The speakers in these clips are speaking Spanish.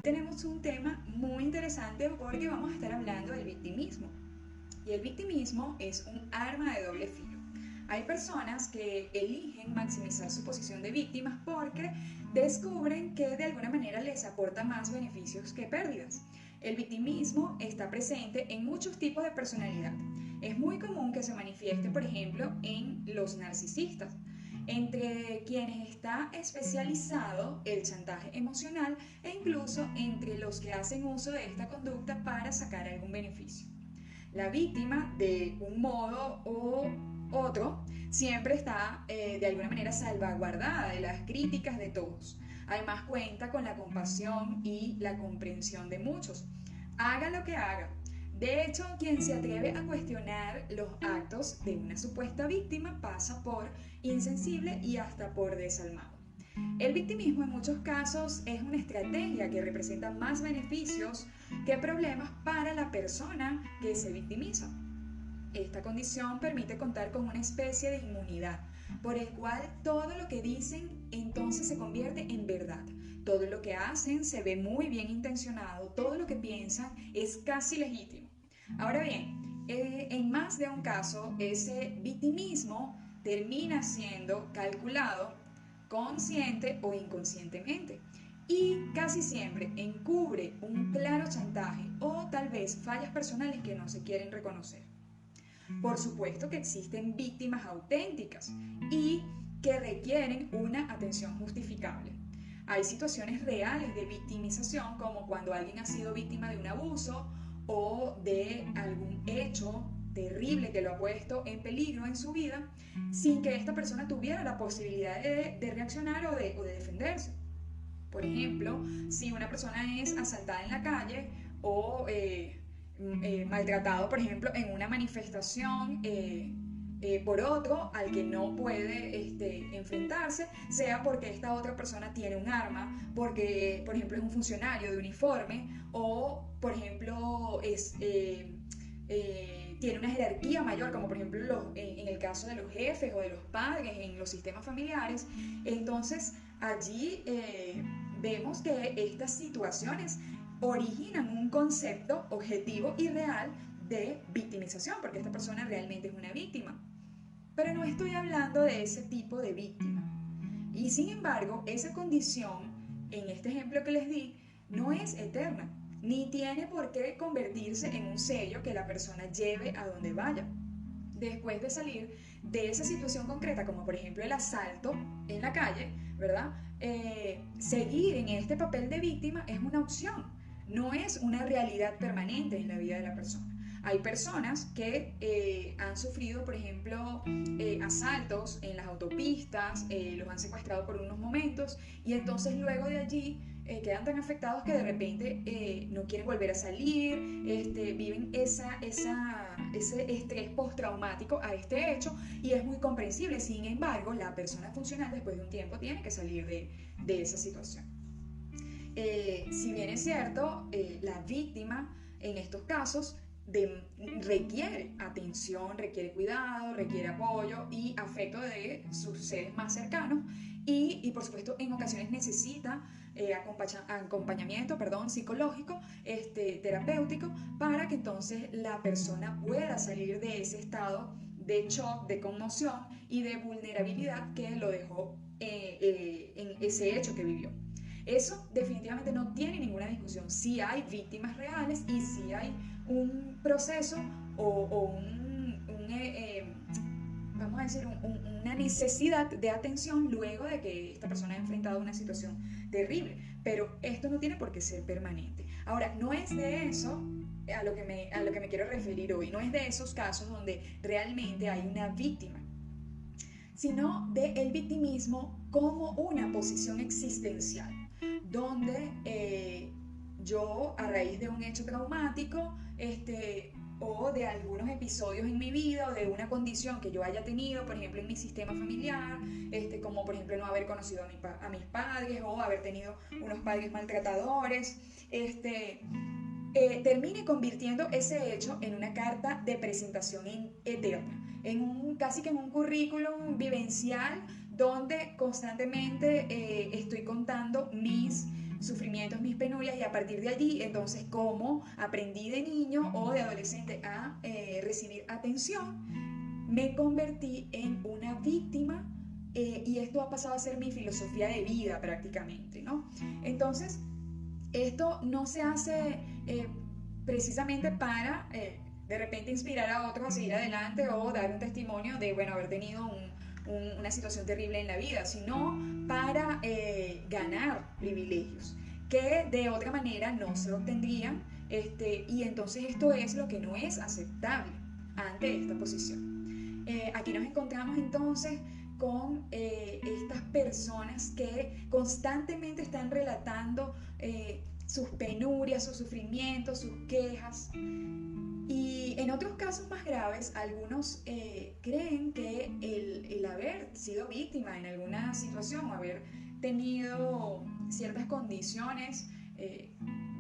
tenemos un tema muy interesante porque vamos a estar hablando del victimismo. Y el victimismo es un arma de doble filo. Hay personas que eligen maximizar su posición de víctimas porque descubren que de alguna manera les aporta más beneficios que pérdidas. El victimismo está presente en muchos tipos de personalidad. Es muy común que se manifieste, por ejemplo, en los narcisistas, entre quienes está especializado el chantaje emocional e incluso entre los que hacen uso de esta conducta para sacar algún beneficio. La víctima, de un modo u otro, siempre está de alguna manera salvaguardada de las críticas de todos. Además cuenta con la compasión y la comprensión de muchos. Haga lo que haga. De hecho, quien se atreve a cuestionar los actos de una supuesta víctima pasa por insensible y hasta por desalmado. El victimismo en muchos casos es una estrategia que representa más beneficios que problemas para la persona que se victimiza. Esta condición permite contar con una especie de inmunidad, por el cual todo lo que dicen entonces se convierte en verdad. Todo lo que hacen se ve muy bien intencionado, todo lo que piensan es casi legítimo. Ahora bien, en más de un caso, ese victimismo termina siendo calculado consciente o inconscientemente y casi siempre encubre un claro chantaje o tal vez fallas personales que no se quieren reconocer. Por supuesto que existen víctimas auténticas y que requieren una atención justificable. Hay situaciones reales de victimización, como cuando alguien ha sido víctima de un abuso o de algún hecho terrible que lo ha puesto en peligro en su vida, sin que esta persona tuviera la posibilidad de reaccionar o de defenderse. Por ejemplo, si una persona es asaltada en la calle o maltratado, por ejemplo, en una manifestación por otro al que no puede enfrentarse, sea porque esta otra persona tiene un arma, porque, por ejemplo, es un funcionario de uniforme o, por ejemplo, tiene una jerarquía mayor, como por ejemplo en el caso de los jefes o de los padres en los sistemas familiares. Entonces, allí vemos que estas situaciones originan un concepto objetivo y real de victimización, porque esta persona realmente es una víctima. Pero no estoy hablando de ese tipo de víctima. Y sin embargo, esa condición, en este ejemplo que les di, no es eterna, ni tiene por qué convertirse en un sello que la persona lleve a donde vaya. Después de salir de esa situación concreta, como por ejemplo el asalto en la calle, ¿verdad? Seguir en este papel de víctima es una opción, no es una realidad permanente en la vida de la persona. Hay personas que han sufrido, por ejemplo, asaltos en las autopistas, los han secuestrado por unos momentos y entonces luego de allí quedan tan afectados que de repente no quieren volver a salir, viven ese estrés postraumático a este hecho y es muy comprensible. Sin embargo, la persona funcional después de un tiempo tiene que salir de esa situación. Si bien es cierto, la víctima en estos casos requiere atención, requiere cuidado, requiere apoyo y afecto de sus seres más cercanos y por supuesto en ocasiones necesita acompañamiento psicológico, terapéutico, para que entonces la persona pueda salir de ese estado de shock, de conmoción y de vulnerabilidad que lo dejó en ese hecho que vivió. Eso definitivamente no tiene ninguna discusión. Sí hay víctimas reales y sí hay un proceso o vamos a decir, una necesidad de atención luego de que esta persona ha enfrentado una situación terrible. Pero esto no tiene por qué ser permanente. Ahora, no es de eso a lo que me quiero referir hoy. No es de esos casos donde realmente hay una víctima, sino del victimismo como una posición existencial, donde yo, a raíz de un hecho traumático, o de algunos episodios en mi vida o de una condición que yo haya tenido, por ejemplo, en mi sistema familiar, como por ejemplo no haber conocido a mis padres o haber tenido unos padres maltratadores, termine convirtiendo ese hecho en una carta de presentación eterna, casi que en un currículum vivencial donde constantemente estoy contando mis sufrimientos, mis penurias y a partir de allí, entonces, cómo aprendí de niño o de adolescente a recibir atención, me convertí en una víctima y esto ha pasado a ser mi filosofía de vida prácticamente, ¿no? Entonces, esto no se hace precisamente para de repente inspirar a otros a seguir adelante o dar un testimonio de, bueno, haber tenido una situación terrible en la vida, sino para ganar privilegios que de otra manera no se obtendrían, y entonces esto es lo que no es aceptable ante esta posición. Aquí nos encontramos entonces con estas personas que constantemente están relatando sus penurias, sus sufrimientos, sus quejas. Y en otros casos más graves, algunos creen que el haber sido víctima en alguna situación o haber tenido ciertas condiciones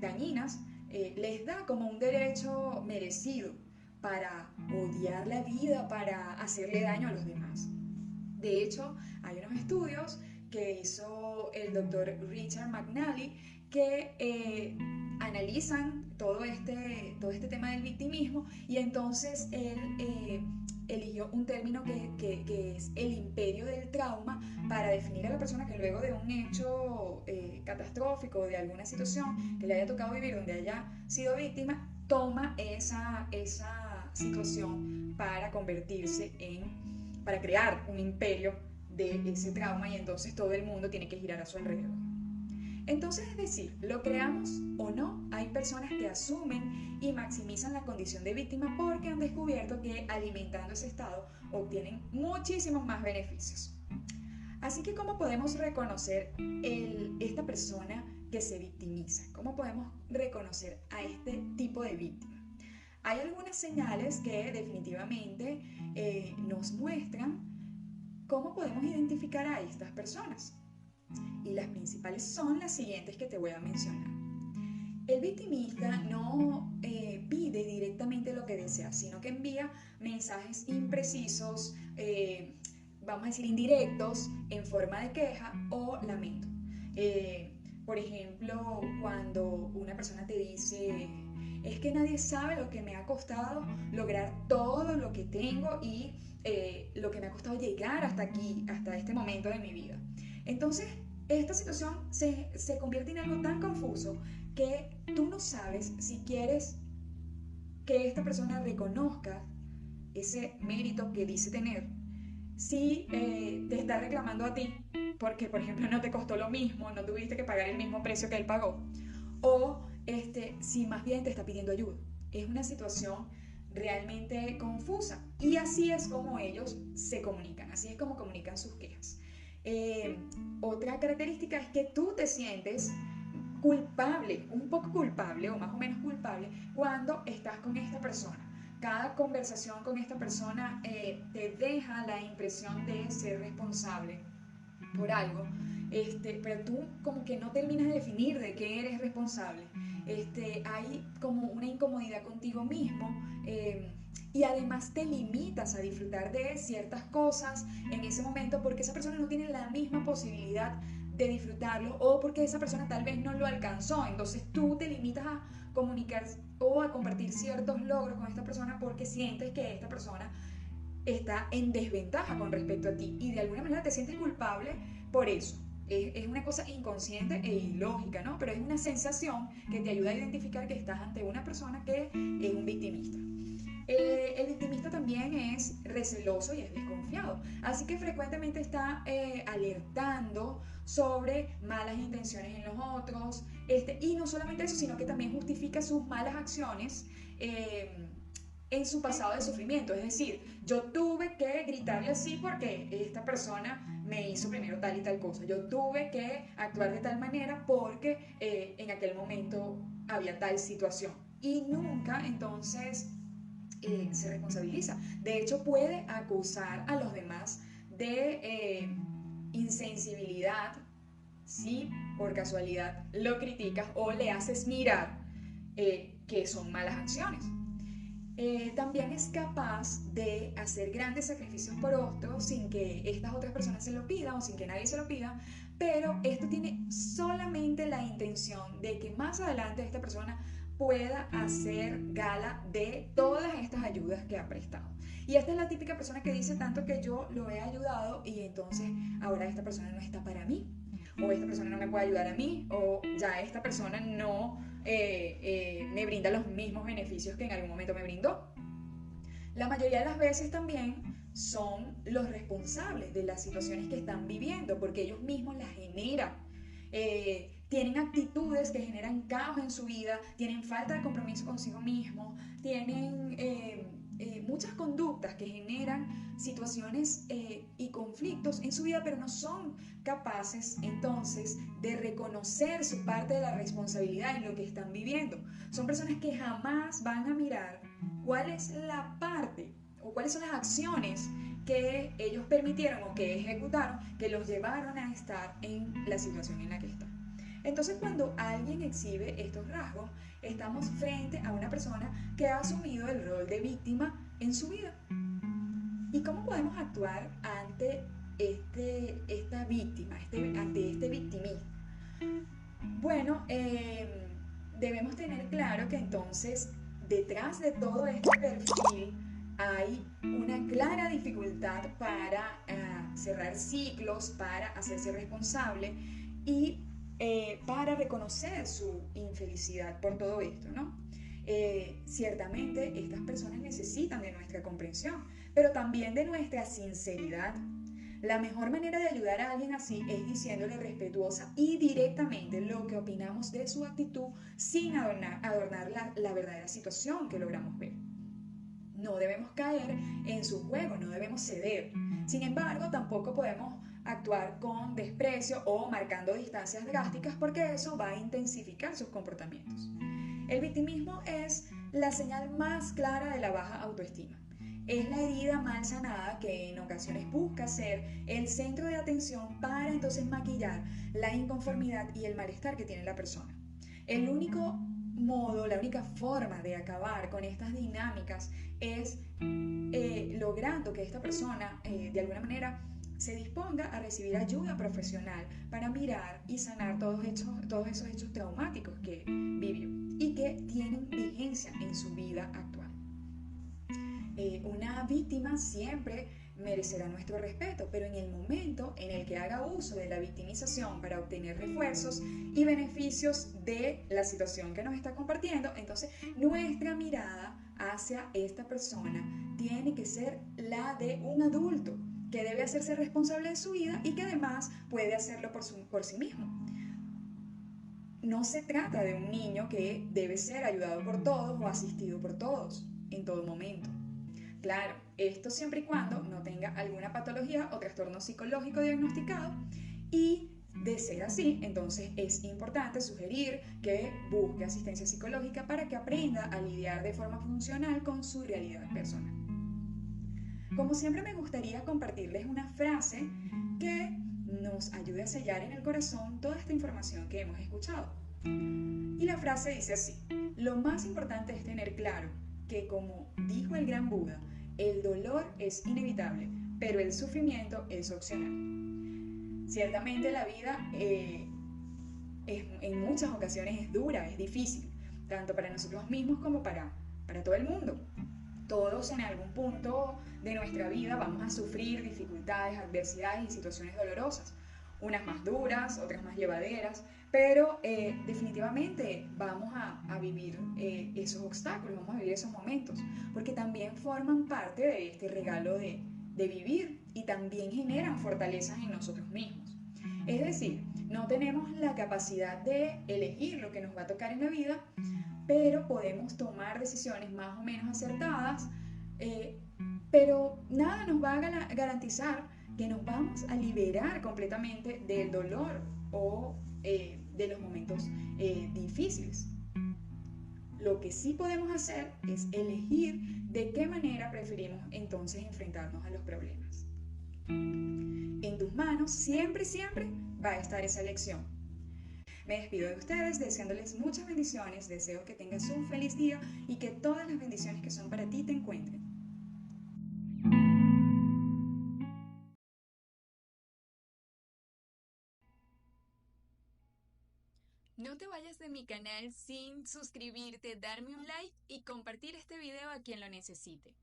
dañinas les da como un derecho merecido para odiar la vida, para hacerle daño a los demás. De hecho, hay unos estudios que hizo el doctor Richard McNally que analizan todo este tema del victimismo, y entonces él eligió un término que es el imperio del trauma para definir a la persona que luego de un hecho catastrófico, de alguna situación que le haya tocado vivir donde haya sido víctima, toma esa situación para convertirse para crear un imperio de ese trauma, y entonces todo el mundo tiene que girar a su alrededor. Entonces, es decir, lo creamos o no, hay personas que asumen y maximizan la condición de víctima porque han descubierto que alimentando ese estado obtienen muchísimos más beneficios. Así que, ¿cómo podemos reconocer esta persona que se victimiza? ¿Cómo podemos reconocer a este tipo de víctima? Hay algunas señales que definitivamente nos muestran cómo podemos identificar a estas personas. Y las principales son las siguientes que te voy a mencionar. El victimista no pide directamente lo que desea, sino que envía mensajes imprecisos, vamos a decir indirectos, en forma de queja o lamento. Por ejemplo, cuando una persona te dice: es que nadie sabe lo que me ha costado lograr todo lo que tengo y lo que me ha costado llegar hasta aquí, hasta este momento de mi vida. Entonces, esta situación se convierte en algo tan confuso que tú no sabes si quieres que esta persona reconozca ese mérito que dice tener, si te está reclamando a ti porque, por ejemplo, no te costó lo mismo, no tuviste que pagar el mismo precio que él pagó, o si más bien te está pidiendo ayuda. Es una situación realmente confusa, y así es como ellos se comunican, así es como comunican sus quejas. Otra característica es que tú te sientes culpable, un poco culpable o más o menos culpable cuando estás con esta persona. Cada conversación con esta persona te deja la impresión de ser responsable por algo, pero tú como que no terminas de definir de qué eres responsable. Hay como una incomodidad contigo mismo, y además te limitas a disfrutar de ciertas cosas en ese momento porque esa persona no tiene la misma posibilidad de disfrutarlo, o porque esa persona tal vez no lo alcanzó. Entonces tú te limitas a comunicar o a compartir ciertos logros con esta persona porque sientes que esta persona está en desventaja con respecto a ti, y de alguna manera te sientes culpable por eso. Es una cosa inconsciente e ilógica, ¿no? Pero es una sensación que te ayuda a identificar que estás ante una persona que es un victimista. El victimista también es receloso y es desconfiado, así que frecuentemente está alertando sobre malas intenciones en los otros, y no solamente eso, sino que también justifica sus malas acciones en su pasado de sufrimiento. Es decir, yo tuve que gritarle así porque esta persona me hizo primero tal y tal cosa, yo tuve que actuar de tal manera porque en aquel momento había tal situación, y nunca entonces se responsabiliza. De hecho, puede acusar a los demás de insensibilidad si por casualidad lo criticas o le haces mirar que son malas acciones. También es capaz de hacer grandes sacrificios por otros sin que estas otras personas se lo pidan o sin que nadie se lo pida, pero esto tiene solamente la intención de que más adelante esta persona pueda hacer gala de todas estas ayudas que ha prestado. Y esta es la típica persona que dice tanto que yo lo he ayudado y entonces ahora esta persona no está para mí, o esta persona no me puede ayudar a mí, o ya esta persona no me brinda los mismos beneficios que en algún momento me brindó. La mayoría de las veces también son los responsables de las situaciones que están viviendo, porque ellos mismos las generan. Tienen actitudes que generan caos en su vida, tienen falta de compromiso consigo mismos, tienen muchas conductas que generan situaciones y conflictos en su vida, pero no son capaces entonces de reconocer su parte de la responsabilidad en lo que están viviendo. Son personas que jamás van a mirar cuál es la parte o cuáles son las acciones que ellos permitieron o que ejecutaron que los llevaron a estar en la situación en la que están. Entonces, cuando alguien exhibe estos rasgos, estamos frente a una persona que ha asumido el rol de víctima en su vida. ¿Y cómo podemos actuar ante esta víctima, ante este victimismo? Bueno, debemos tener claro que entonces detrás de todo este perfil hay una clara dificultad para cerrar ciclos, para hacerse responsable y para reconocer su infelicidad por todo esto, ¿no? Ciertamente estas personas necesitan de nuestra comprensión, pero también de nuestra sinceridad. La mejor manera de ayudar a alguien así es diciéndole respetuosa y directamente lo que opinamos de su actitud sin adornar la verdadera situación que logramos ver. No debemos caer en su juego, no debemos ceder. Sin embargo, tampoco podemos actuar con desprecio o marcando distancias drásticas porque eso va a intensificar sus comportamientos. El victimismo es la señal más clara de la baja autoestima. Es la herida mal sanada que en ocasiones busca ser el centro de atención para entonces maquillar la inconformidad y el malestar que tiene la persona. El único modo, la única forma de acabar con estas dinámicas es logrando que esta persona de alguna manera se disponga a recibir ayuda profesional para mirar y sanar todos esos hechos traumáticos que vivió y que tienen vigencia en su vida actual. Una víctima siempre merecerá nuestro respeto, pero en el momento en el que haga uso de la victimización para obtener refuerzos y beneficios de la situación que nos está compartiendo, entonces nuestra mirada hacia esta persona tiene que ser la de un adulto que debe hacerse responsable de su vida y que además puede hacerlo por sí mismo. No se trata de un niño que debe ser ayudado por todos o asistido por todos en todo momento. Claro, esto siempre y cuando no tenga alguna patología o trastorno psicológico diagnosticado, y de ser así, entonces es importante sugerir que busque asistencia psicológica para que aprenda a lidiar de forma funcional con su realidad personal. Como siempre, me gustaría compartirles una frase que nos ayude a sellar en el corazón toda esta información que hemos escuchado. Y la frase dice así: lo más importante es tener claro que, como dijo el gran Buda, el dolor es inevitable, pero el sufrimiento es opcional. Ciertamente la vida en muchas ocasiones es dura, es difícil, tanto para nosotros mismos como para todo el mundo. Todos en algún punto de nuestra vida vamos a sufrir dificultades, adversidades y situaciones dolorosas, unas más duras, otras más llevaderas, pero definitivamente vamos a vivir esos obstáculos, vamos a vivir esos momentos, porque también forman parte de este regalo de vivir y también generan fortalezas en nosotros mismos. Es decir, no tenemos la capacidad de elegir lo que nos va a tocar en la vida, pero podemos tomar decisiones más o menos acertadas, pero nada nos va a garantizar que nos vamos a liberar completamente del dolor o de los momentos difíciles. Lo que sí podemos hacer es elegir de qué manera preferimos entonces enfrentarnos a los problemas. En tus manos siempre, siempre va a estar esa elección. Me despido de ustedes deseándoles muchas bendiciones, deseo que tengas un feliz día y que todas las bendiciones que son para ti te encuentren. No te vayas de mi canal sin suscribirte, darme un like y compartir este video a quien lo necesite.